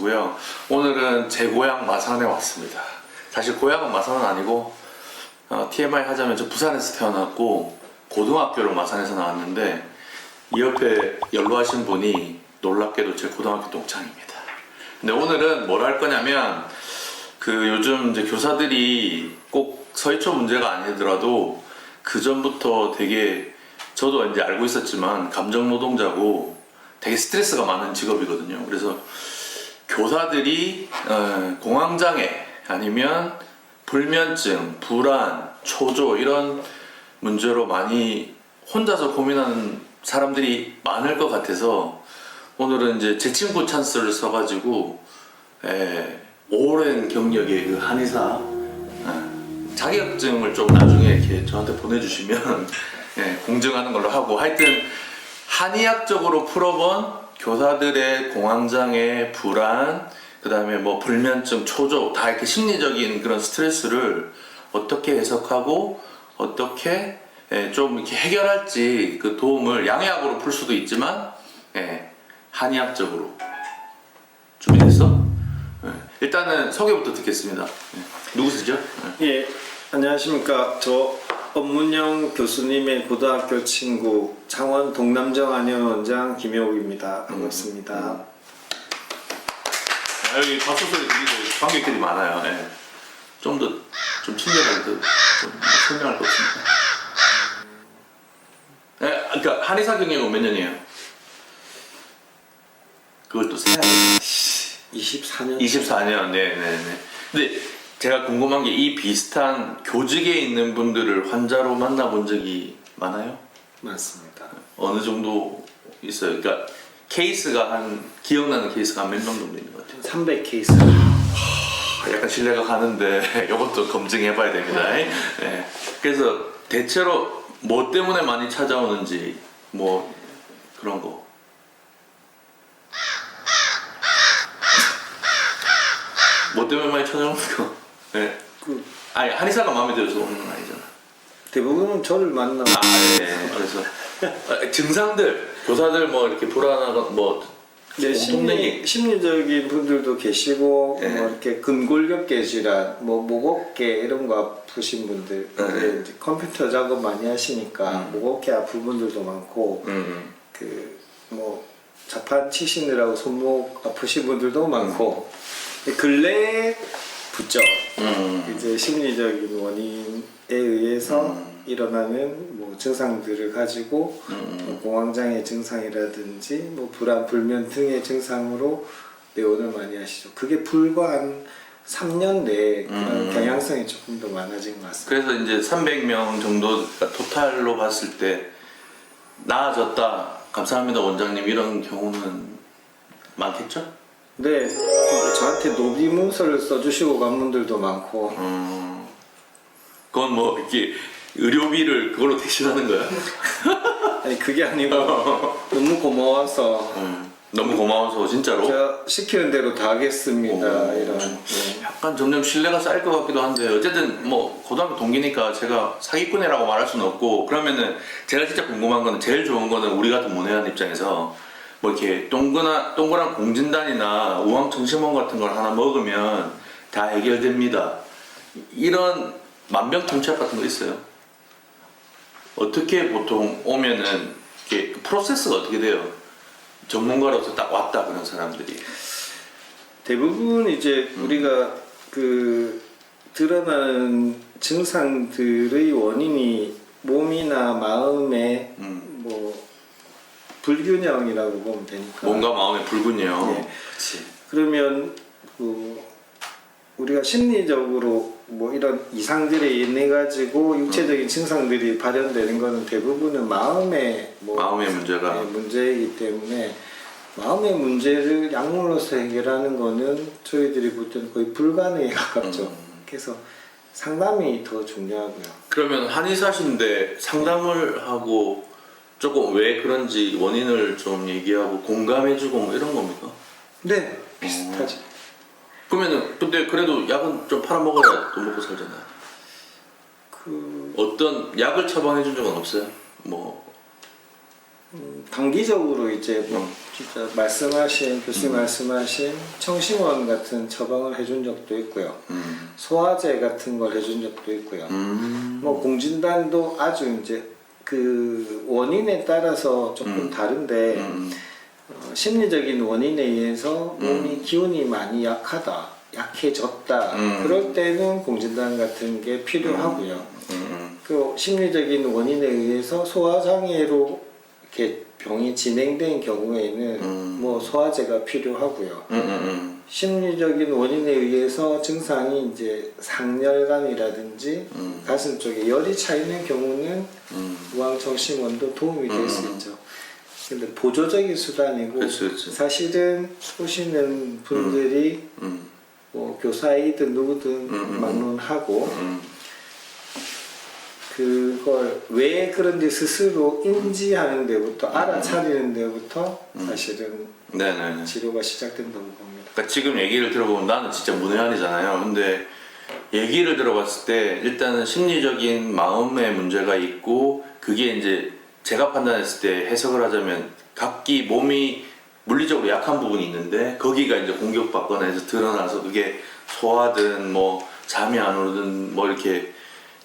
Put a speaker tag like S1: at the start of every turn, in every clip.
S1: 마시고요. 오늘은 제 고향 마산에 왔습니다. 사실 고향은 마산은 아니고 TMI 하자면 저 부산에서 태어났고 고등학교를 마산에서 나왔는데 이 옆에 연로하신 분이 놀랍게도 제 고등학교 동창입니다. 근데 오늘은 뭘 할 거냐면 그 요즘 이제 교사들이 꼭 서희초 문제가 아니더라도 그 전부터 되게 저도 이제 알고 있었지만 감정 노동자고 되게 스트레스가 많은 직업이거든요. 그래서 교사들이 공황장애 아니면 불면증, 불안, 초조 이런 문제로 많이 혼자서 고민하는 사람들이 많을 것 같아서 오늘은 이제 제 친구 찬스를 써가지고 오랜 경력의 그 한의사 자격증을 좀 나중에 이렇게 저한테 보내주시면 공증하는 걸로 하고, 하여튼 한의학적으로 풀어본 교사들의 공황장애, 불안, 그 다음에 뭐 불면증, 초조 다 이렇게 심리적인 그런 스트레스를 어떻게 해석하고 어떻게 좀 이렇게 해결할지 그 도움을 양의학으로 풀 수도 있지만 한의학적으로 준비됐어? 일단은 소개부터 듣겠습니다. 누구시죠?
S2: 예, 안녕하십니까. 저 엄문영 교수님의 고등학교 친구 창원 동남정 한의원장 김효욱입니다. 반갑습니다.
S1: 여기 박수 소리 들리고 관객들이 많아요. 좀 더 좀 친절하게 좀 설명할 것 같습니다. 그러니까 한의사 경력은 몇 년이에요? 그걸 또 세야 돼.
S2: 24년.
S1: 24년. 네네네. 근데 제가 궁금한 게 이 비슷한 교직에 있는 분들을 환자로 만나본 적이 많아요?
S2: 맞습니다.
S1: 어느 정도 있어요? 그러니까 케이스가 기억나는 케이스가 몇 명 정도 있는 것 같아요?
S2: 300 케이스.
S1: 약간 신뢰가 가는데 이것도 검증해봐야 됩니다. 그래서 대체로 뭐 때문에 많이 찾아오는지 뭐 그런 거. 뭐 때문에 많이 찾아오는 거? 아니 한의사가 마음에 들어서 오는 건 아니잖아.
S2: 대부분은 저를 만나고.
S1: 그래서 증상들 교사들 뭐 이렇게 불안하고 뭐
S2: 네, 심리적인 분들도 계시고, 뭐 이렇게 근골격계 질환, 뭐 목어깨 이런 거 아프신 분들, 이제 컴퓨터 작업 많이 하시니까 목어깨 아픈 분들도 많고, 뭐 자판 치시느라고 손목 아프신 분들도 많고, 근래에 붙죠. 이제 심리적인 원인에 의해서 일어나는 뭐 증상들을 가지고 뭐 공황장애 증상이라든지 뭐 불안, 불면 등의 증상으로 내원을 많이 하시죠. 그게 불과 한 3년 내에 그런 경향성이 조금 더 많아진 것 같습니다.
S1: 그래서 이제 300명 정도 토탈로 봤을 때 나아졌다, 감사합니다 원장님, 이런 경우는 많겠죠?
S2: 네, 저한테 노비 문서를 써주시고 간 분들도 많고.
S1: 그건 뭐 이렇게 의료비를 그걸로 대신하는 거야?
S2: 아니 그게 아니고 너무 고마워서
S1: 너무 고마워서 진짜로?
S2: 제가 시키는 대로 다 하겠습니다. 이런.
S1: 약간 점점 신뢰가 쌓일 것 같기도 한데, 어쨌든 뭐 고등학교 동기니까 제가 사기꾼이라고 말할 수는 없고, 그러면은 제가 진짜 궁금한 거는, 제일 좋은 거는 우리 같은 문외한 입장에서 뭐 이렇게 동그란 공진단이나 우황청심원 같은 걸 하나 먹으면 다 해결됩니다, 이런 만병통치약 같은 거 있어요? 어떻게 보통 오면은 이게 프로세스가 어떻게 돼요? 전문가로서 딱 왔다 그런 사람들이
S2: 대부분 이제 우리가 그 드러나는 증상들의 원인이 몸이나 마음의 뭐 불균형이라고 보면 되니까.
S1: 몸과 마음의 불균형.
S2: 네. 그러면 그 우리가 심리적으로 뭐 이런 이상들에 인해 가지고 육체적인 증상들이 발현되는 거는 대부분은 마음의
S1: 문제가
S2: 문제이기 때문에, 마음의 문제를 약물로서 해결하는 거는 저희들이 볼 때는 거의 불가능에 가깝죠. 그래서 상담이 더 중요하고요.
S1: 그러면 한의사신데 상담을 하고 조금 왜 그런지 원인을 좀 얘기하고 공감해주고 뭐 이런 겁니까?
S2: 네, 비슷하죠.
S1: 그러면은 근데 그래도 약은 좀 팔아먹어야 돈 먹고 살잖아요. 어떤 약을 처방해 준 적은 없어요? 뭐
S2: 단기적으로 이제 뭐 진짜 말씀하신 교수님 말씀하신 청심원 같은 처방을 해준 적도 있고요. 소화제 같은 걸 해준 적도 있고요. 뭐 공진단도 아주 이제 그 원인에 따라서 조금 다른데 심리적인 원인에 의해서 몸이 기운이 많이 약해졌다. 그럴 때는 공진단 같은 게 필요하고요. 그 심리적인 원인에 의해서 소화장애로 이렇게 병이 진행된 경우에는 뭐 소화제가 필요하고요. 심리적인 원인에 의해서 증상이 이제 상열감이라든지 가슴 쪽에 열이 차 있는 경우는 우황청심원도 도움이 될 수 있죠. 근데 보조적인 수단이고
S1: 그치.
S2: 사실은 오시는 분들이 뭐 교사이든 누구든 막론하고 그걸 왜 그런지 스스로 인지하는 데부터 알아차리는 데부터 사실은
S1: 네네.
S2: 치료가 시작된다고 봅니다.
S1: 그러니까 지금 얘기를 들어보면 나는 진짜 문외한이잖아요. 근데 얘기를 들어봤을 때 일단은 심리적인 마음의 문제가 있고 그게 이제 제가 판단했을 때 해석을 하자면 각기 몸이 물리적으로 약한 부분이 있는데 거기가 이제 공격받거나 해서 드러나서 그게 소화든 뭐 잠이 안 오든 뭐 이렇게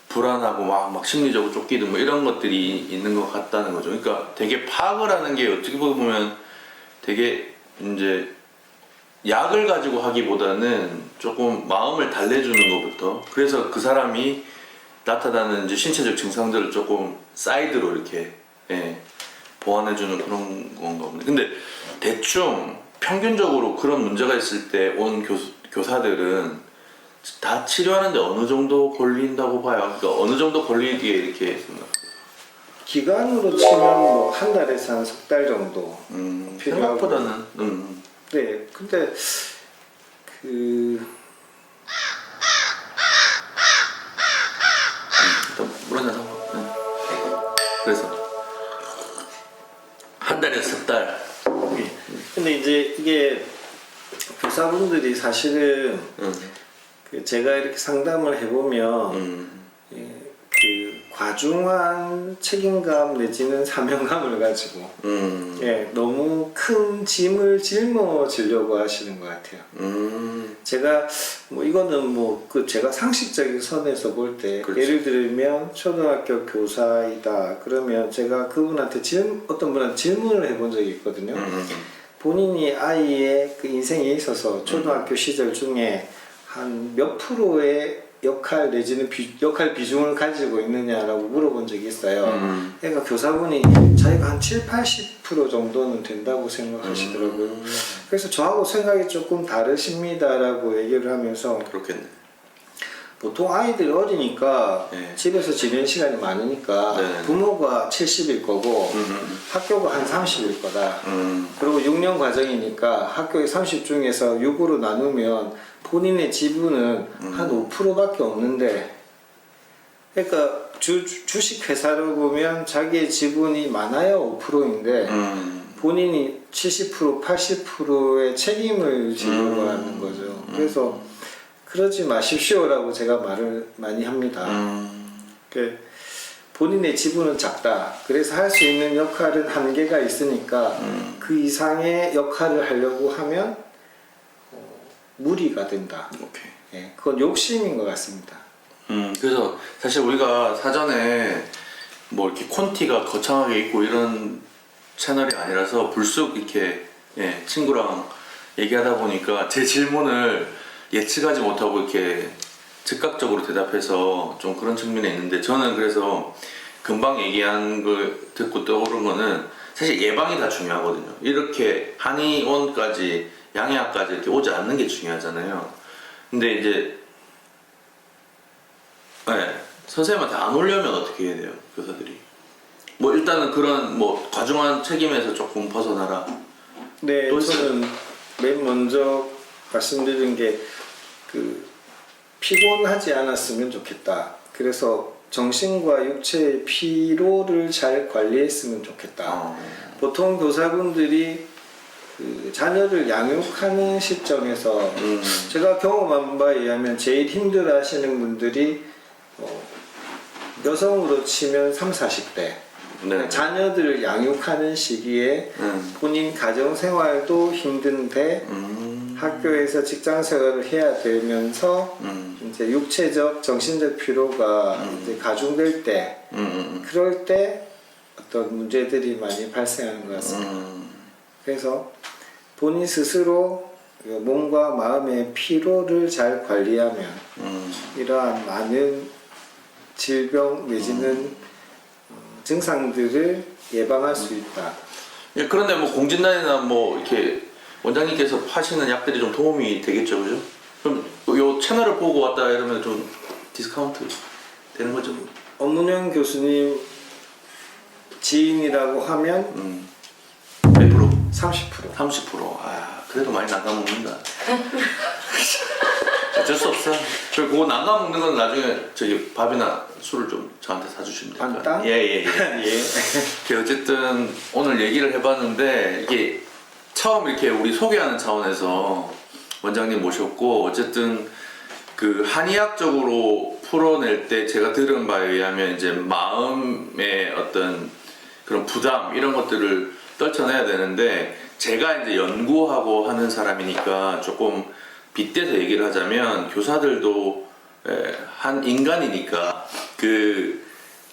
S1: 불안하고 막 심리적으로 쫓기든 뭐 이런 것들이 있는 것 같다는 거죠. 그러니까 되게 파악을 하는 게 어떻게 보면 되게 이제 약을 가지고 하기보다는 조금 마음을 달래주는 것부터 그래서 그 사람이 나타나는 이제 신체적 증상들을 조금 사이드로 이렇게 보완해주는 그런 건가 보네. 근데 대충 평균적으로 그런 문제가 있을 때 온 교사들은 다 치료하는데 어느 정도 걸린다고 봐요? 그러니까 어느 정도 걸리기에 이렇게 생각해요?
S2: 기간으로 치면 뭐 한 달에서 한 석 달 정도 필요하고.
S1: 생각보다는
S2: 네, 근데 그
S1: 일단 물 한잔 하고 그래서 한 달에서 석 달.
S2: 근데 이제 이게 교사분들이 사실은 그 제가 이렇게 상담을 해보면 그 과중한 책임감 내지는 사명감을 가지고 너무 큰 짐을 짊어지려고 하시는 것 같아요. 제가 뭐 이거는 뭐 그 제가 상식적인 선에서 볼 때 예를 들면 초등학교 교사이다 그러면 제가 그분한테 어떤 분한테 질문을 해본 적이 있거든요. 본인이 아이의 그 인생에 있어서 초등학교 시절 중에 한 몇 프로의 역할 내지는 역할 비중을 가지고 있느냐라고 물어본 적이 있어요. 그러니까 교사분이 자기가 한 70-80% 정도는 된다고 생각하시더라고요. 그래서 저하고 생각이 조금 다르십니다라고 얘기를 하면서
S1: 그렇겠네.
S2: 보통 아이들이 어리니까
S1: 네.
S2: 집에서 지내는 시간이 많으니까
S1: 네.
S2: 부모가 70일 거고 학교가 한 30일 거다. 그리고 6년 과정이니까 학교에 30 중에서 6으로 나누면 본인의 지분은 한 5%밖에 없는데 그러니까 주식 회사로 보면 자기의 지분이 많아야 5%인데 본인이 70% 80%의 책임을 지려고 하는 거죠. 그래서 그러지 마십시오라고 제가 말을 많이 합니다. 본인의 지분은 작다. 그래서 할 수 있는 역할은 한계가 있으니까 그 이상의 역할을 하려고 하면 무리가 된다.
S1: 오케이.
S2: 예, 그건 욕심인 것 같습니다.
S1: 그래서 사실 우리가 사전에 뭐 이렇게 콘티가 거창하게 있고 이런 채널이 아니라서 불쑥 이렇게 친구랑 얘기하다 보니까 제 질문을 예측하지 못하고 이렇게 즉각적으로 대답해서 좀 그런 측면이 있는데 저는 그래서 금방 얘기한 걸 듣고 떠오른 거는 사실 예방이 다 중요하거든요. 이렇게 한의원까지 양약까지 이렇게 오지 않는 게 중요하잖아요. 근데 이제 선생님한테 안 오려면 어떻게 해야 돼요, 교사들이? 뭐 일단은 그런 뭐 과중한 책임에서 조금 벗어나라.
S2: 네, 저는 맨 먼저 말씀드린 게 그 피곤하지 않았으면 좋겠다. 그래서 정신과 육체의 피로를 잘 관리했으면 좋겠다. 보통 교사분들이 그 자녀를 양육하는 시점에서 제가 경험한 바에 의하면 제일 힘들어하시는 분들이 여성으로 치면 30, 40대
S1: 네.
S2: 자녀들을 양육하는 시기에 본인 가정 생활도 힘든데 학교에서 직장 생활을 해야 되면서 이제 육체적, 정신적 피로가 이제 가중될 때 그럴 때 어떤 문제들이 많이 발생하는 것 같습니다. 그래서 본인 스스로 몸과 마음의 피로를 잘 관리하면 이러한 많은 질병 내지는 증상들을 예방할 수 있다.
S1: 예, 그런데 뭐 공진단이나 뭐 이렇게 원장님께서 파시는 약들이 좀 도움이 되겠죠, 그죠? 그럼 요 채널을 보고 왔다 이러면 좀 디스카운트 되는 거죠?
S2: 엄문영 교수님 지인이라고 하면
S1: 100%?
S2: 30%.
S1: 30%. 아, 그래도 많이 나눠먹는다. 어쩔 수 없어. 그거 나눠먹는 건 나중에 저기 밥이나 술을 좀 저한테 사주시면 될까요?
S2: 안따?
S1: 예.
S2: 예.
S1: 어쨌든 오늘 얘기를 해봤는데 이게 처음 이렇게 우리 소개하는 차원에서 원장님 모셨고 어쨌든 그 한의학적으로 풀어낼 때 제가 들은 바에 의하면 이제 마음의 어떤 그런 부담 이런 것들을 떨쳐내야 되는데 제가 이제 연구하고 하는 사람이니까 조금 빗대서 얘기를 하자면 교사들도 한 인간이니까 그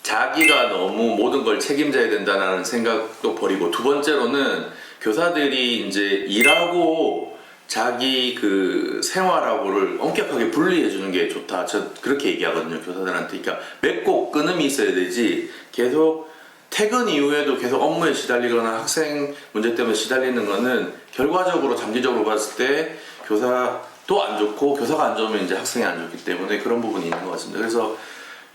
S1: 자기가 너무 모든 걸 책임져야 된다는 생각도 버리고 두 번째로는 교사들이 이제 일하고 자기 그 생활하고를 엄격하게 분리해 주는 게 좋다. 저 그렇게 얘기하거든요, 교사들한테. 그러니까 맺고 끊음이 있어야 되지 계속 퇴근 이후에도 계속 업무에 시달리거나 학생 문제 때문에 시달리는 거는 결과적으로 장기적으로 봤을 때 교사도 안 좋고 교사가 안 좋으면 이제 학생이 안 좋기 때문에 그런 부분이 있는 것 같습니다. 그래서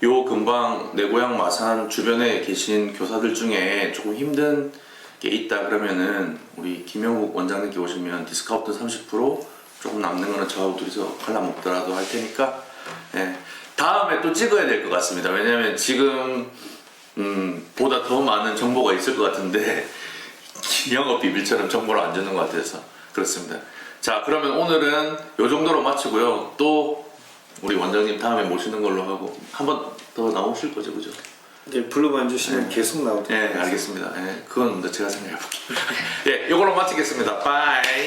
S1: 요 근방 내 고향 마산 주변에 계신 교사들 중에 조금 힘든 게 있다 그러면은 우리 김영국 원장님께 오시면 디스카운트 30% 조금 남는 거는 저하고 둘이서 갈라 먹더라도 할 테니까 예. 다음에 또 찍어야 될 것 같습니다. 왜냐면 지금 보다 더 많은 정보가 있을 것 같은데 영업 비밀처럼 정보를 안 주는 것 같아서 그렇습니다. 자, 그러면 오늘은 요 정도로 마치고요. 또 우리 원장님 다음에 모시는 걸로 하고 한 번 더 나오실 거죠, 그죠?
S2: 이제 불러만 주시면 계속 나오도록
S1: 네, 알겠습니다. 예, 그건 제가 생각해 볼게요. 예, 요걸로 마치겠습니다. 바이.